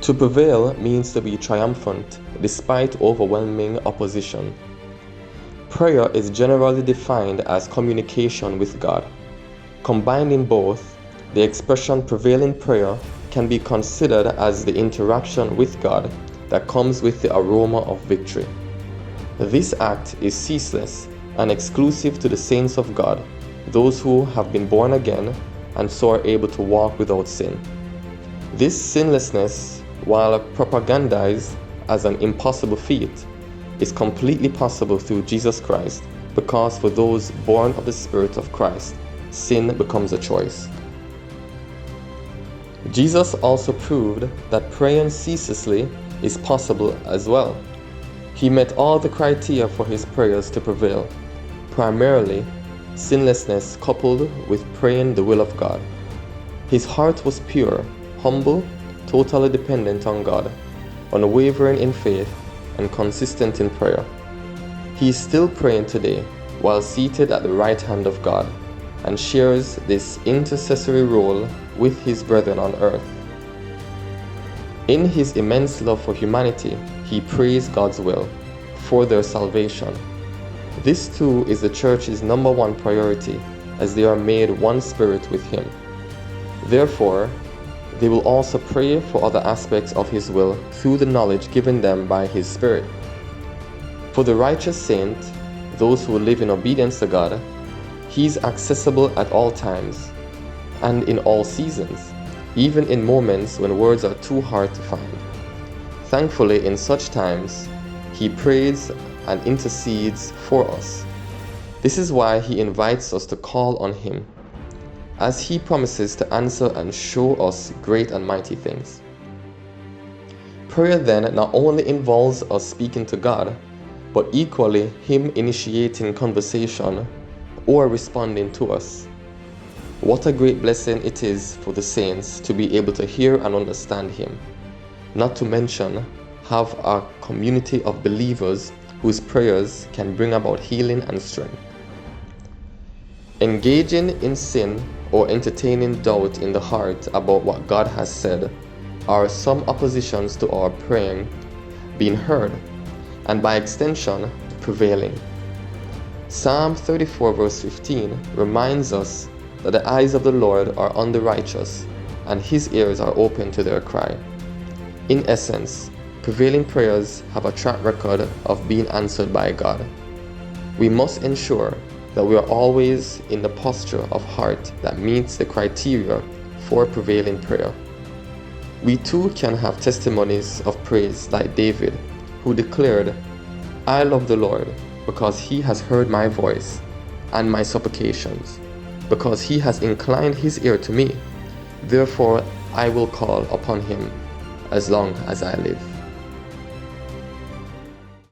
To prevail means to be triumphant despite overwhelming opposition. Prayer is generally defined as communication with God. Combining both, the expression prevailing prayer can be considered as the interaction with God that comes with the aroma of victory. This act is ceaseless and exclusive to the saints of God, those who have been born again and so are able to walk without sin. This sinlessness, while propagandized as an impossible feat, is completely possible through Jesus Christ, because for those born of the Spirit of Christ, sin becomes a choice. Jesus also proved that praying ceaselessly is possible as well. He met all the criteria for his prayers to prevail, primarily sinlessness coupled with praying the will of God. His heart was pure, humble, totally dependent on God, unwavering in faith, and consistent in prayer. He is still praying today while seated at the right hand of God, and shares this intercessory role with his brethren on earth. In his immense love for humanity, he prays God's will for their salvation. This too is the church's number one priority, as they are made one spirit with him. Therefore, they will also pray for other aspects of his will through the knowledge given them by his Spirit. For the righteous saint, those who live in obedience to God, he is accessible at all times and in all seasons, even in moments when words are too hard to find. Thankfully, in such times, he prays and intercedes for us. This is why he invites us to call on him, as he promises to answer and show us great and mighty things. Prayer then not only involves us speaking to God, but equally him initiating conversation or responding to us. What a great blessing it is for the saints to be able to hear and understand him, not to mention have a community of believers whose prayers can bring about healing and strength. Engaging in sin or entertaining doubt in the heart about what God has said are some oppositions to our praying being heard, and by extension, prevailing. Psalm 34 verse 15 reminds us that the eyes of the Lord are on the righteous, and his ears are open to their cry. In essence, prevailing prayers have a track record of being answered by God. We must ensure that we are always in the posture of heart that meets the criteria for prevailing prayer. We too can have testimonies of praise like David, who declared, "I love the Lord because he has heard my voice and my supplications, because he has inclined his ear to me. Therefore I will call upon him as long as I live."